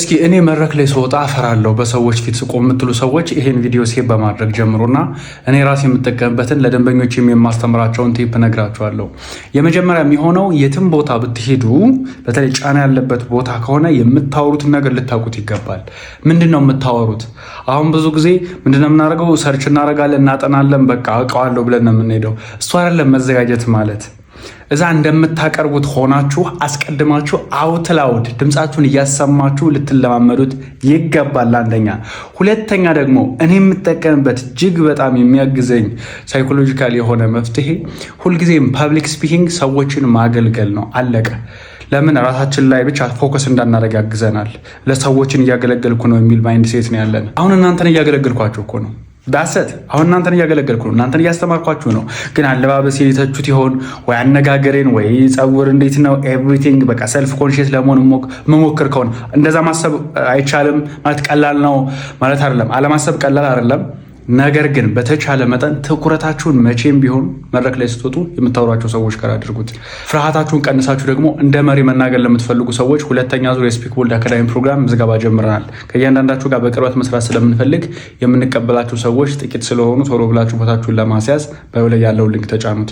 እስኪ እኔ መድረክ ላይ ስወጣ አፈራለሁ በሰዎች ፊት ስቆም የምትሉ ሰዎች ይሄን ቪዲዮ ሴቭ በማድረግ ጀምሩና እኔ ራሴ የምጠቀምበትን ለደንበኞችም የማስተምራቸውን ቲፕ ነግራቸዋለሁ። የመጀመሪያ የሚሆነው የትም ቦታ ብትሄዱ በተለይ ጫና ያለበት ቦታ ከሆነ የምታወሩትን ነገር ልታውቁት ይገባል። ምንድን ነው የምታወሩት? አሁን ብዙ ጊዜ ምንድነው የምናደርገው? ሰርች እናደርጋለን፣ እናጠናለን፣ በቃ አውቀዋለሁ ብለን ነው የምንሄደው። እሱ አይደለም መዘጋጀት ማለት። እዛ እንደምታቀርቡት ሆናችሁ አስቀድማችሁ አውት ላውድ ድምፃችሁን እያሰማችሁ ልትለማመዱት ይገባል። አንደኛ። ሁለተኛ ደግሞ እኔ የምጠቀምበት እጅግ በጣም የሚያግዘኝ ሳይኮሎጂካል የሆነ መፍትሄ ሁልጊዜም ፐብሊክ ስፒኪንግ ሰዎችን ማገልገል ነው። አለቀ። ለምን ራሳችን ላይ ብቻ ፎከስ እንዳናደርግ ያግዘናል። ለሰዎችን እያገለገልኩ ነው የሚል ማይንድ ሴት ነው ያለን። አሁን እናንተን እያገለገልኳችሁ እኮ ነው ዳሰት አሁን እናንተን እያገለገልኩ ነው፣ እናንተን እያስተማርኳችሁ ነው። ግን አለባበስ የተቹት ይሆን ወይ አነጋገሬን ወይ ጸጉር እንዴት ነው ኤቭሪቲንግ በቃ ሰልፍ ኮንሽስ ለመሆን መሞክር ከሆነ እንደዛ ማሰብ አይቻልም ማለት ቀላል ነው ማለት አይደለም። አለማሰብ ቀላል አይደለም። ነገር ግን በተቻለ መጠን ትኩረታችሁን መቼም ቢሆን መድረክ ላይ ስትወጡ የምታወሯቸው ሰዎች ጋር አድርጉት። ፍርሃታችሁን ቀንሳችሁ ደግሞ እንደ መሪ መናገር ለምትፈልጉ ሰዎች ሁለተኛ ዙር የስፒክ ቦልድ አካዳሚ ፕሮግራም ምዝገባ ጀምረናል። ከእያንዳንዳችሁ ጋር በቅርበት መስራት ስለምንፈልግ የምንቀበላችሁ ሰዎች ጥቂት ስለሆኑ ቶሎ ብላችሁ ቦታችሁን ለማስያዝ በላይ ያለው ሊንክ ተጫኑት።